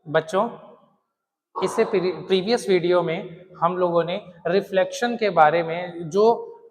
बच्चों, इससे previous video में हम लोगों ने रिफ्लेक्शन के बारे में जो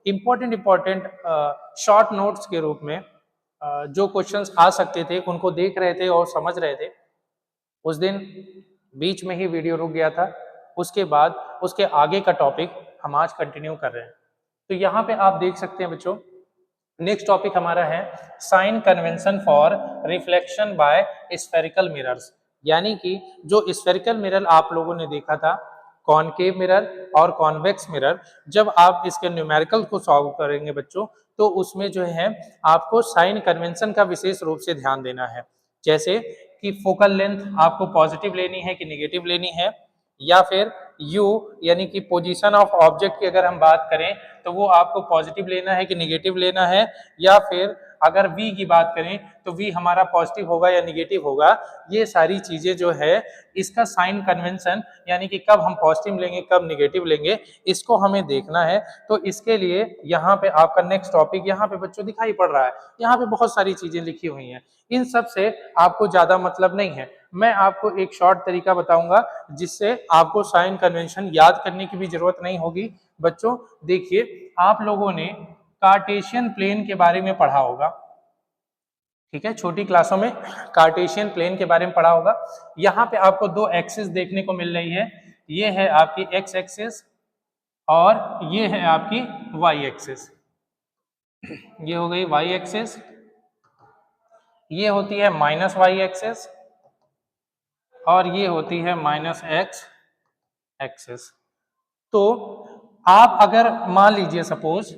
इम्पोर्टेंट शॉर्ट नोट्स के रूप में जो क्वेश्चंस आ सकते थे उनको देख रहे थे और समझ रहे थे। उस दिन बीच में ही वीडियो रुक गया था। उसके बाद उसके आगे का टॉपिक हम आज कंटिन्यू कर रहे हैं। तो यहाँ पे आप देख सकते हैं बच्चों, नेक्स्ट टॉपिक हमारा है sign convention for reflection by spherical mirrors. यानी कि जो स्फेरिकल मिरर आप लोगों ने देखा था, कॉनकेव मिरर और कॉन्वेक्स मिरर, जब आप इसके न्यूमेरिकल को सॉल्व करेंगे बच्चों, तो उसमें जो है आपको साइन कन्वेंशन का विशेष रूप से ध्यान देना है। जैसे कि फोकल लेंथ आपको पॉजिटिव लेनी है कि निगेटिव लेनी है, या फिर यू यानी कि पोजीशन ऑफ ऑब्जेक्ट की अगर हम बात करें तो वो आपको पॉजिटिव लेना है कि निगेटिव लेना है, या फिर अगर v की बात करें तो v हमारा पॉजिटिव होगा या निगेटिव होगा। ये सारी चीजें जो है इसका साइन कन्वेंशन यानी कि कब हम पॉजिटिव लेंगे कब निगेटिव लेंगे, इसको हमें देखना है। तो इसके लिए यहाँ पे आपका नेक्स्ट टॉपिक यहाँ पे बच्चों दिखाई पड़ रहा है। यहाँ पे बहुत सारी चीजें लिखी हुई हैं, इन सब से आपको ज्यादा मतलब नहीं है। मैं आपको एक शॉर्ट तरीका बताऊंगा जिससे आपको साइन कन्वेंशन याद करने की भी जरूरत नहीं होगी। बच्चों देखिए, आप लोगों ने कार्टेशियन प्लेन के बारे में पढ़ा होगा, ठीक है, छोटी क्लासों में कार्टेशियन प्लेन के बारे में पढ़ा होगा। यहाँ पे आपको दो एक्सिस देखने को मिल रही है, ये है आपकी एक्स एक्सिस और ये है आपकी वाई एक्सिस। ये हो गई वाई एक्सिस, ये होती है माइनस वाई एक्सिस और ये होती है माइनस एक्स एक्सिस। तो आप अगर मान लीजिए सपोज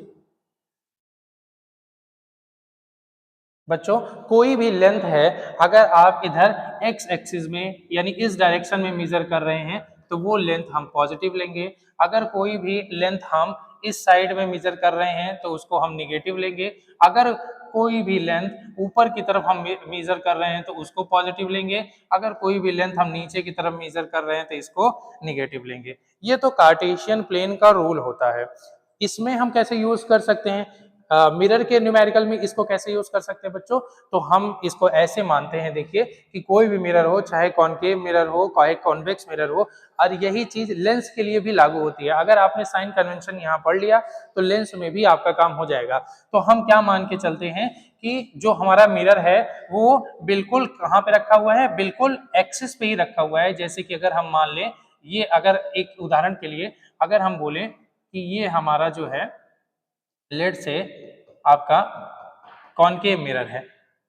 बच्चों कोई भी लेंथ है, अगर आप इधर एक्स एक्सिस में यानी इस डायरेक्शन में मेजर कर रहे हैं तो वो लेंथ हम पॉजिटिव लेंगे। अगर कोई भी लेंथ हम इस साइड में मेजर कर रहे हैं तो उसको हम निगेटिव लेंगे। अगर कोई भी लेंथ ऊपर की तरफ हम मेजर कर रहे हैं तो उसको पॉजिटिव लेंगे। अगर कोई भी लेंथ हम नीचे की तरफ मेजर कर रहे हैं तो इसको निगेटिव लेंगे। ये तो कार्टेशियन प्लेन का रूल होता है। इसमें हम कैसे यूज कर सकते हैं, मिरर के न्यूमेरिकल में इसको कैसे यूज कर सकते हैं बच्चों, तो हम इसको ऐसे मानते हैं, देखिए कि कोई भी मिरर हो, चाहे कॉनकेव मिरर हो चाहे कॉन्वेक्स मिरर हो, और यही चीज लेंस के लिए भी लागू होती है। अगर आपने साइन कन्वेंशन यहाँ पढ़ लिया तो लेंस में भी आपका काम हो जाएगा। तो हम क्या मान के चलते हैं कि जो हमारा मिरर है वो बिल्कुल कहाँ पे रखा हुआ है, बिल्कुल एक्सिस पे ही रखा हुआ है। जैसे कि अगर हम मान लें, ये अगर एक उदाहरण के लिए अगर हम बोले कि ये हमारा जो है लेट से आपका कॉनकेव मिरर है,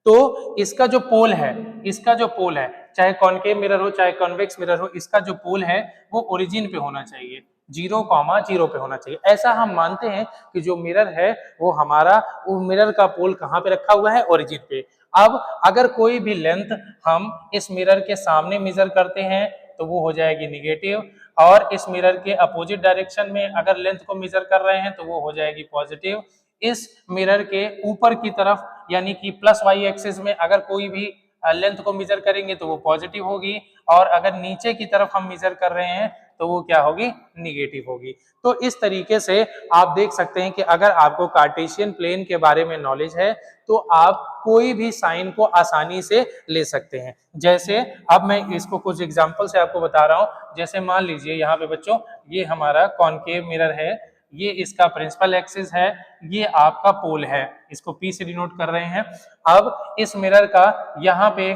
तो इसका जो पोल है, इसका जो पोल है, चाहे कॉनकेव मिरर हो चाहे कॉन्वेक्स मिरर हो, इसका जो पोल है वो ओरिजिन पे होना चाहिए, 0,0 पे होना चाहिए। ऐसा हम मानते हैं कि जो मिरर है वो हमारा, वो मिरर का पोल कहाँ पे रखा हुआ है, ओरिजिन पे। अब अगर कोई भी लेंथ हम इस मिरर के सामने मेजर करते हैं तो वो हो जाएगी निगेटिव, और इस मिरर के अपोजिट डायरेक्शन में अगर लेंथ को मेजर कर रहे हैं तो वो हो जाएगी पॉजिटिव। इस मिरर के ऊपर की तरफ यानी कि प्लस वाई एक्सिस में अगर कोई भी लेंथ को मेजर करेंगे तो वो पॉजिटिव होगी, और अगर नीचे की तरफ हम मेजर कर रहे हैं तो वो क्या होगी, निगेटिव होगी। तो इस तरीके से आप देख सकते हैं कि अगर आपको कार्टेशियन प्लेन के बारे में नॉलेज है तो आप कोई भी साइन को आसानी से ले सकते हैं। जैसे अब मैं इसको कुछ एग्जांपल से आपको बता रहा हूं। जैसे मान लीजिए यहाँ पे बच्चों, ये हमारा कॉनकेव मिरर है, ये इसका प्रिंसिपल एक्सिस है, ये आपका पोल है, इसको P से डिनोट कर रहे हैं। अब इस मिरर का यहाँ पे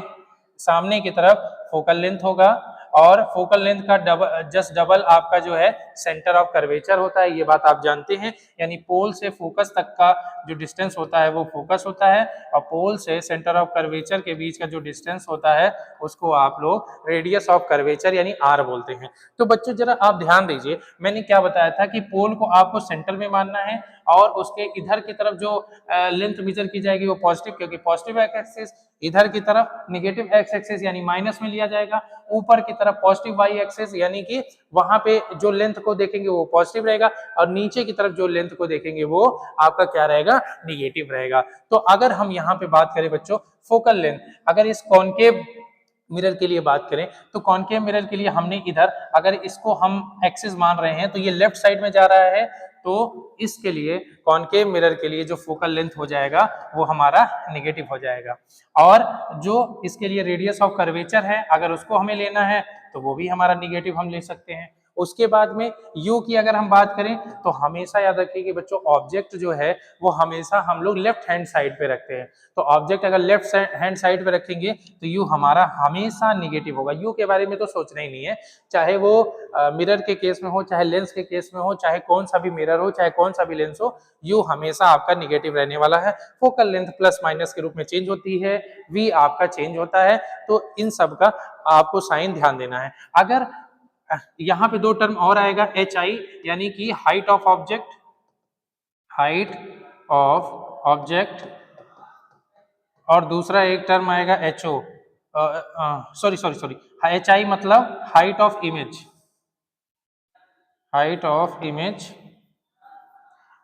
सामने की तरफ फोकल लेंथ होगा, और फोकल लेंथ का जस्ट डबल आपका जो है सेंटर ऑफ कर्वेचर होता है, ये बात आप जानते हैं। यानी पोल से फोकस तक का जो डिस्टेंस होता है वो फोकस होता है, और पोल से सेंटर ऑफ कर्वेचर के बीच का जो डिस्टेंस होता है उसको आप लोग रेडियस ऑफ कर्वेचर यानी R बोलते हैं। तो बच्चों जरा आप ध्यान दीजिए, मैंने क्या बताया था कि पोल को आपको सेंटर में मानना है, और उसके इधर की तरफ जो लेंथ मेजर की जाएगी वो पॉजिटिव, क्योंकि पॉजिटिव एक्स एक्सिस, इधर की तरफ निगेटिव एक्स एक्सिस यानी माइनस में लिया जाएगा, ऊपर की तरफ पॉजिटिव वाई एक्सिस यानी कि वहां पे जो लेंथ को देखेंगे वो पॉजिटिव रहेगा, और नीचे की तरफ जो लेंथ को देखेंगे वो आपका क्या रहेगा, निगेटिव रहेगा। तो अगर हम यहाँ पे बात करें बच्चों फोकल लेंथ, अगर इस कॉनकेव मिरर के लिए बात करें तो कॉनकेव मिरर के लिए हमने इधर अगर इसको हम एक्सिस मान रहे हैं तो ये लेफ्ट साइड में जा रहा है, तो इसके लिए कॉनकेव मिरर के लिए जो फोकल लेंथ हो जाएगा वो हमारा निगेटिव हो जाएगा। और जो इसके लिए रेडियस ऑफ कर्वेचर है अगर उसको हमें लेना है तो वो भी हमारा निगेटिव हम ले सकते हैं। उसके बाद में यू की अगर हम बात करें तो हमेशा याद रखिए कि बच्चों ऑब्जेक्ट जो है वो हमेशा हम लोग लेफ्ट हैंड साइड पे रखते हैं। तो ऑब्जेक्ट अगर लेफ्ट हैंड साइड पे रखेंगे तो यू हमारा हमेशा निगेटिव होगा। यू के बारे में तो सोचना ही नहीं है, चाहे वो मिरर के केस में हो, चाहे लेंस के केस में हो, चाहे कौन सा भी मिरर हो, चाहे कौन सा भी लेंस हो, यू हमेशा आपका निगेटिव रहने वाला है। फोकल लेंथ प्लस माइनस के रूप में चेंज होती है, वी आपका चेंज होता है। तो इन सब का आपको साइन ध्यान देना है। अगर यहाँ पे दो टर्म और आएगा एच आई, यानी कि height of object, height of object, और दूसरा एक टर्म आएगा H O, sorry H I मतलब height of image, height of image,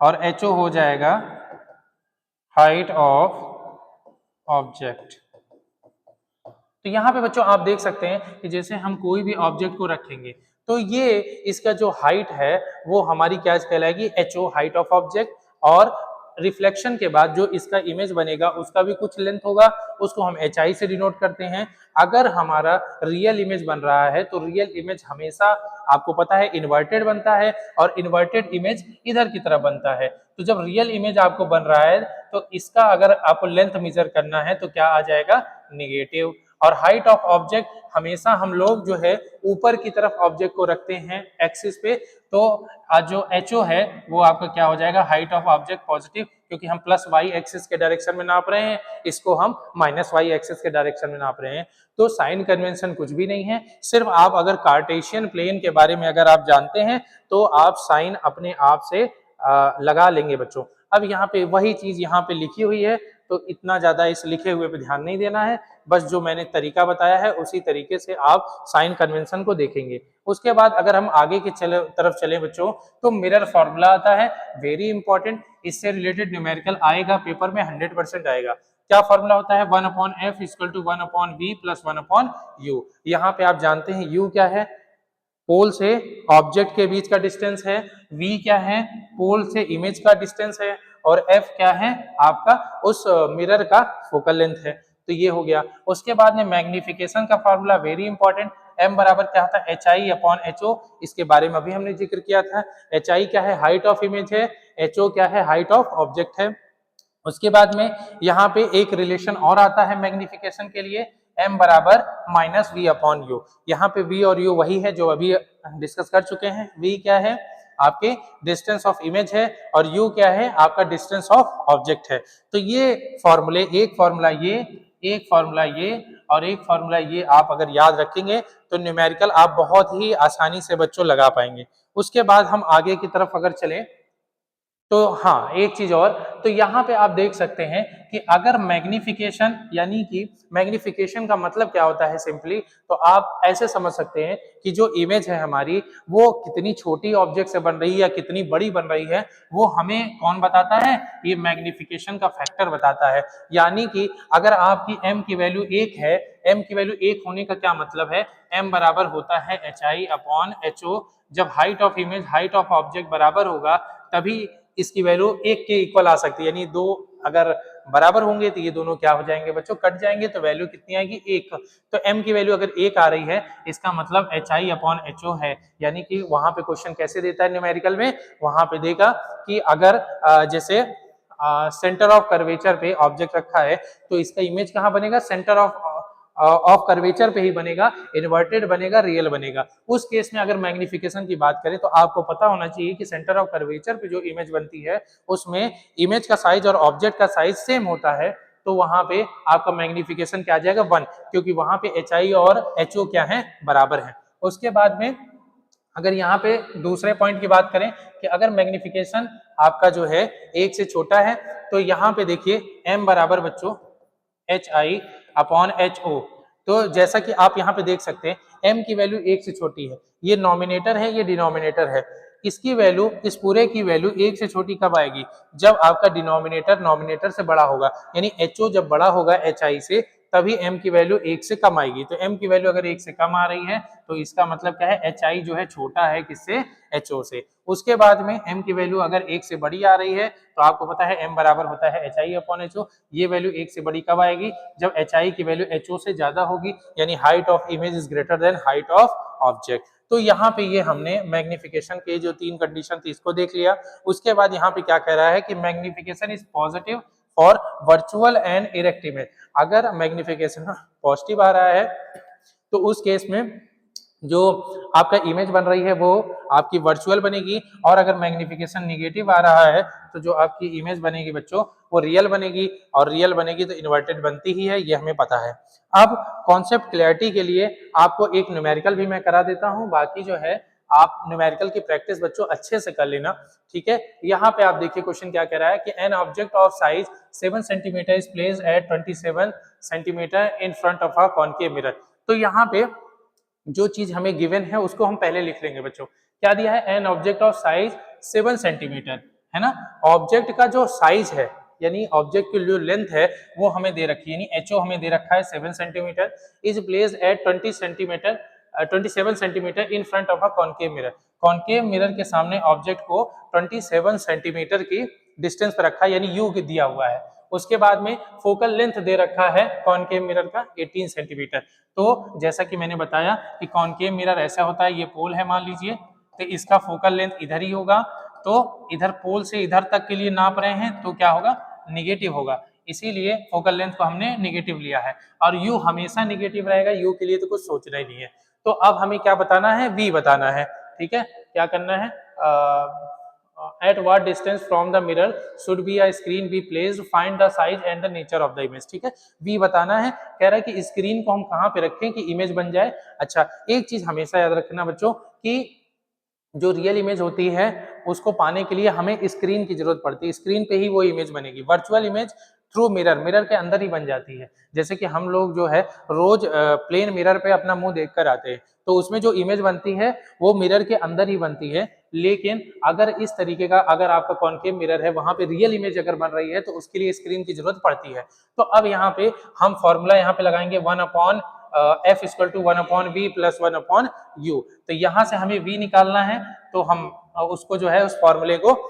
और एच ओ हो जाएगा हाइट ऑफ ऑब्जेक्ट। तो यहाँ पे बच्चों आप देख सकते हैं कि जैसे हम कोई भी ऑब्जेक्ट को रखेंगे तो ये इसका जो हाइट है वो हमारी क्या कहलाएगी, H O, height of object. और रिफ्लेक्शन के बाद जो इसका इमेज बनेगा उसका भी कुछ लेंथ होगा, उसको हम एच आई से डिनोट करते हैं। अगर हमारा रियल इमेज बन रहा है तो रियल इमेज हमेशा आपको पता है इन्वर्टेड बनता है, और इन्वर्टेड इमेज इधर की तरफ बनता है। तो जब रियल इमेज आपको बन रहा है तो इसका अगर आपको लेंथ मेजर करना है तो क्या आ जाएगा, निगेटिव। और हाइट ऑफ ऑब्जेक्ट हमेशा हम लोग जो है ऊपर की तरफ ऑब्जेक्ट को रखते हैं एक्सिस पे, तो जो एच ओ है वो आपका क्या हो जाएगा, हाइट ऑफ ऑब्जेक्ट पॉजिटिव, क्योंकि हम प्लस वाई एक्सिस के डायरेक्शन में नाप रहे हैं, इसको हम माइनस वाई एक्सिस के डायरेक्शन में नाप रहे हैं। तो साइन कन्वेंशन कुछ भी नहीं है, सिर्फ आप अगर कार्टेशियन प्लेन के बारे में अगर आप जानते हैं तो आप साइन अपने आप से लगा लेंगे बच्चों। अब यहाँ पे वही चीज यहाँ पे लिखी हुई है, तो इतना ज्यादा इस लिखे हुए पे ध्यान नहीं देना है, बस जो मैंने तरीका बताया है उसी तरीके से आप साइन कन्वेंशन को देखेंगे। उसके बाद अगर हम आगे की तरफ चले बच्चों तो मिरर फॉर्मूला आता है, वेरी इंपॉर्टेंट, इससे रिलेटेड न्यूमेरिकल आएगा पेपर में, 100% आएगा। क्या फॉर्मूला होता है, 1/f equal to 1/v plus 1/u। यहाँ पे आप जानते हैं u क्या है, पोल से ऑब्जेक्ट के बीच का डिस्टेंस है, v क्या है, पोल से इमेज का डिस्टेंस है, और f क्या है, आपका उस मिरर का फोकल लेंथ है। तो ये हो गया। उसके बाद में मैग्निफिकेशन का फार्मूला वेरी इंपॉर्टेंट, m बराबर क्या होता है, H I upon H O, इसके बारे में अभी हमने जिक्र किया था। एच आई क्या है, हाइट ऑफ इमेज है, एच ओ क्या है, हाइट ऑफ ऑब्जेक्ट है। उसके बाद में यहाँ पे एक रिलेशन और आता है मैग्निफिकेशन के लिए, m बराबर माइनस वी अपॉन यू। यहाँ पे v और u वही है जो अभी डिस्कस कर चुके हैं। v क्या है, आपके डिस्टेंस ऑफ इमेज है, और u क्या है, आपका डिस्टेंस ऑफ ऑब्जेक्ट है। तो ये फॉर्मूले, एक फॉर्मूला ये, एक फॉर्मूला ये, और एक फॉर्मूला ये आप अगर याद रखेंगे तो न्यूमेरिकल आप बहुत ही आसानी से बच्चों लगा पाएंगे। उसके बाद हम आगे की तरफ अगर चलें तो हाँ, एक चीज और, तो यहाँ पे आप देख सकते हैं कि अगर मैग्निफिकेशन, यानी कि मैग्निफिकेशन का मतलब क्या होता है सिंपली, तो आप ऐसे समझ सकते हैं कि जो इमेज है हमारी वो कितनी छोटी ऑब्जेक्ट से बन रही है या कितनी बड़ी बन रही है, वो हमें कौन बताता है, ये मैग्निफिकेशन का फैक्टर बताता है। यानी कि अगर आपकी m की वैल्यू 1 है, m की वैल्यू 1 होने का क्या मतलब है, m बराबर होता है H I upon H O. जब height of image height of object बराबर होगा तभी इसकी वैल्यू 1 के इक्वल आ सकती है, यानी दो अगर बराबर होंगे तो ये दोनों क्या हो जाएंगे बच्चों, कट जाएंगे, तो वैल्यू कितनी आएगी, 1। तो m की वैल्यू अगर 1 आ रही है इसका मतलब H I upon H O है। यानी कि वहां पे क्वेश्चन कैसे देता है न्यूमेरिकल में, वहां पे देगा कि अगर जैसे सेंटर ऑफ कर्वेचर पे ऑब्जेक्ट रखा है तो इसका इमेज कहाँ बनेगा, सेंटर ऑफ कर्वेचर पे ही बनेगा, इन्वर्टेड बनेगा, रियल बनेगा। उस केस में अगर मैग्निफिकेशन की बात करें तो आपको पता होना चाहिए कि सेंटर ऑफ कर्वेचर पे जो इमेज बनती है उसमें इमेज का साइज और ऑब्जेक्ट का साइज सेम होता है, तो वहां पे आपका मैग्निफिकेशन क्या आ जाएगा, 1, क्योंकि वहां पे एच आई और एच ओ क्या है, बराबर है। उसके बाद में अगर यहाँ पे दूसरे पॉइंट की बात करें कि अगर मैग्निफिकेशन आपका जो है 1 से छोटा है तो यहाँ पे देखिए m बराबर बच्चों H I upon H O. तो जैसा कि आप यहाँ पे देख सकते हैं m की वैल्यू 1 से छोटी है, ये नॉमिनेटर है, ये डिनोमिनेटर है, इसकी वैल्यू, इस पूरे की वैल्यू 1 से छोटी कब आएगी, जब आपका डिनोमिनेटर नॉमिनेटर से बड़ा होगा, यानी एच ओ जब बड़ा होगा एच आई से तभी m की वैल्यू 1 से कम आएगी। तो m की वैल्यू अगर 1 से कम आ रही है तो इसका मतलब क्या है, hi जो है छोटा है किससे, ho से। उसके बाद में m की वैल्यू अगर 1 से बड़ी आ रही है तो आपको पता है m बराबर होता है hi अपॉन ho। ये वैल्यू 1 से बड़ी कब आएगी, जब hi की वैल्यू ho से ज्यादा होगी, यानी height of image is greater than height of object. तो यहाँ पे ये हमने मैग्निफिकेशन के जो 3 कंडीशन थी इसको देख लिया। उसके बाद यहाँ पे क्या कह रहा है कि magnification is positive for virtual and erect image. अगर मैग्निफिकेशन पॉजिटिव आ रहा है तो उस केस में जो आपका इमेज बन रही है वो आपकी वर्चुअल बनेगी, और अगर मैग्निफिकेशन निगेटिव आ रहा है तो जो आपकी इमेज बनेगी बच्चों वो रियल बनेगी, और रियल बनेगी तो इन्वर्टेड बनती ही है, ये हमें पता है। अब कॉन्सेप्ट क्लैरिटी के लिए आपको एक न्यूमेरिकल भी मैं करा देता हूं, बाकी जो है आप न्यूमेरिकल की प्रैक्टिस बच्चों अच्छे से कर लेना, ठीक है। यहाँ पे आप देखिए क्वेश्चन क्या कह रहा है कि an object of size 7 centimetre is placed at 27 centimetre in front of a concave mirror. तो यहाँ पे जो चीज हमें गिवन है उसको हम पहले लिख लेंगे बच्चों। क्या दिया है, an object of size 7 centimetre, है ना। ऑब्जेक्ट का जो साइज है यानी ऑब्जेक्ट की जो लेंथ है वो हमें दे रखी है, यानी एचओ हमें दे रखा है 7 centimetre, is placed at 27 centimetre in front of a concave mirror. Concave mirror के सामने ऑब्जेक्ट को 27 सेंटीमीटर की डिस्टेंस पर रखा है, यानी यू दिया हुआ है। उसके बाद में फोकल लेंथ दे रखा है कॉनकेव मिरर का 18 सेंटीमीटर। तो जैसा कि मैंने बताया कि कॉनकेव मिरर ऐसा होता है, ये पोल है मान लीजिए, तो इसका फोकल लेंथ इधर ही होगा, तो इधर पोल से इधर तक के लिए नाप रहे हैं तो क्या होगा, निगेटिव होगा, इसीलिए फोकल लेंथ को हमने निगेटिव लिया है। और यू हमेशा निगेटिव रहेगा, यू के लिए तो कुछ सोचना ही नहीं है। तो अब हमें क्या बताना है, वी बताना है, ठीक है। क्या करना है, at what distance from the mirror should be a screen be placed, find the size and the nature of the image, ठीक है। v बताना है, कह रहा है कि स्क्रीन को हम कहाँ पे रखें कि इमेज बन जाए। अच्छा, एक चीज हमेशा याद रखना बच्चों कि जो रियल इमेज होती है उसको पाने के लिए हमें स्क्रीन की जरूरत पड़ती है, स्क्रीन पे ही वो इमेज बनेगी। Virtual image through mirror, mirror के अंदर ही बन जाती है। जैसे कि हम लोग जो है रोज प्लेन मिरर पे अपना मुंह देखकर आते हैं, तो उसमें जो इमेज बनती है वो मिरर के अंदर ही बनती है। लेकिन अगर इस तरीके का अगर आपका कॉनकेव मिरर है, वहां पे रियल इमेज अगर बन रही है तो उसके लिए स्क्रीन की जरूरत पड़ती है। तो अब यहाँ पे हम फॉर्मूला यहाँ पे लगाएंगे 1 upon F equal to 1 upon V plus 1 upon U. तो यहाँ से हमें v निकालना है, तो हम उसको जो है उस फॉर्मूले को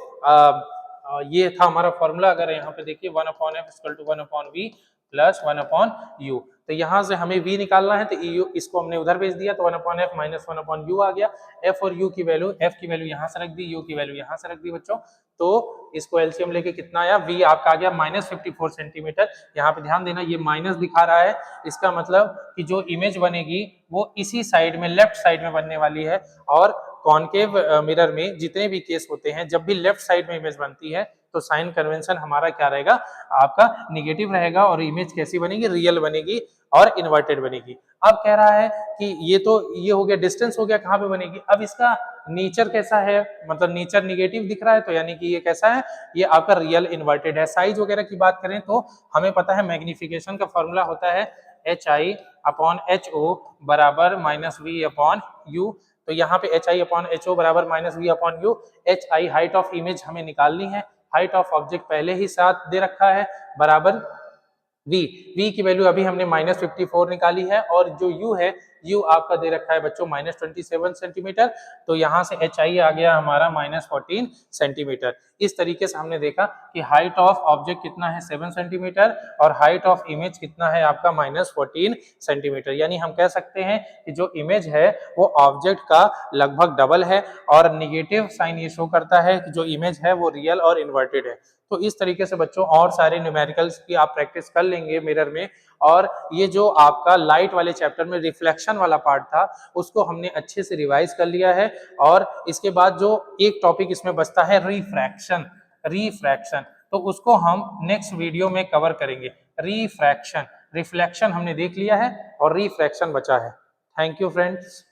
ये था हमारा फॉर्मूला, अगर यहाँ पे देखिए 1 upon F equal to 1 upon V plus 1 upon U. तो यहाँ से हमें v निकालना है, तो यू इसको हमने उधर भेज दिया, तो 1 upon F minus 1 upon U आ गया। f और u की वैल्यू, f की वैल्यू यहाँ से रख दी, u की वैल्यू यहाँ से रख दी बच्चों। तो इसको एलसीएम लेके कितना आया, v आपका आ गया -54 सेंटीमीटर। यहाँ पे ध्यान देना ये माइनस दिखा रहा है, इसका मतलब कि जो इमेज बनेगी वो इसी साइड में, लेफ्ट साइड में बनने वाली है। और कॉनकेव मिरर में जितने भी केस होते हैं, जब भी लेफ्ट साइड में इमेज बनती है तो साइन कन्वेंशन हमारा क्या रहेगा, आपका निगेटिव रहेगा, और इमेज कैसी बनेगी, रियल बनेगी और इन्वर्टेड बनेगी। अब कह रहा है कि ये तो ये हो गया, डिस्टेंस हो गया कहाँ पे बनेगी। अब इसका नेचर कैसा है, मतलब नेचर निगेटिव दिख रहा है, तो यानी कि ये कैसा है, ये आपका रियल इन्वर्टेड है। साइज वगैरह की बात करें तो हमें पता है मैग्निफिकेशन का फॉर्मूला होता है HI अपॉन HO बराबर माइनस वी अपॉन यू। तो यहाँ पे HI अपॉन HO बराबर minus V upon U. HI height of image हमें निकालनी है, हाइट ऑफ ऑब्जेक्ट पहले ही साथ दे रखा है, बराबर v की वैल्यू अभी हमने -54 निकाली है, और जो u है, u आपका दे रखा है बच्चों -27 सेंटीमीटर। तो यहाँ से hi आ गया हमारा -14 सेंटीमीटर। इस तरीके से हमने देखा कि हाइट ऑफ ऑब्जेक्ट कितना है 7 सेंटीमीटर, और हाइट ऑफ इमेज कितना है आपका -14 सेंटीमीटर। यानी हम कह सकते हैं कि जो इमेज है वो ऑब्जेक्ट का लगभग डबल है, और निगेटिव साइन ये शो करता है कि जो इमेज है वो रियल और इन्वर्टेड है। तो इस तरीके से बच्चों और सारे न्यूमेरिकल्स की आप प्रैक्टिस कर लेंगे मिरर में। और ये जो आपका लाइट वाले चैप्टर में रिफ्लेक्शन वाला पार्ट था उसको हमने अच्छे से रिवाइज कर लिया है। और इसके बाद जो एक टॉपिक इसमें बचता है रिफ्रैक्शन, रिफ्रैक्शन, तो उसको हम नेक्स्ट वीडियो में कवर करेंगे। रिफ्रैक्शन, रिफ्लेक्शन हमने देख लिया है और रिफ्रैक्शन बचा है। Thank you friends.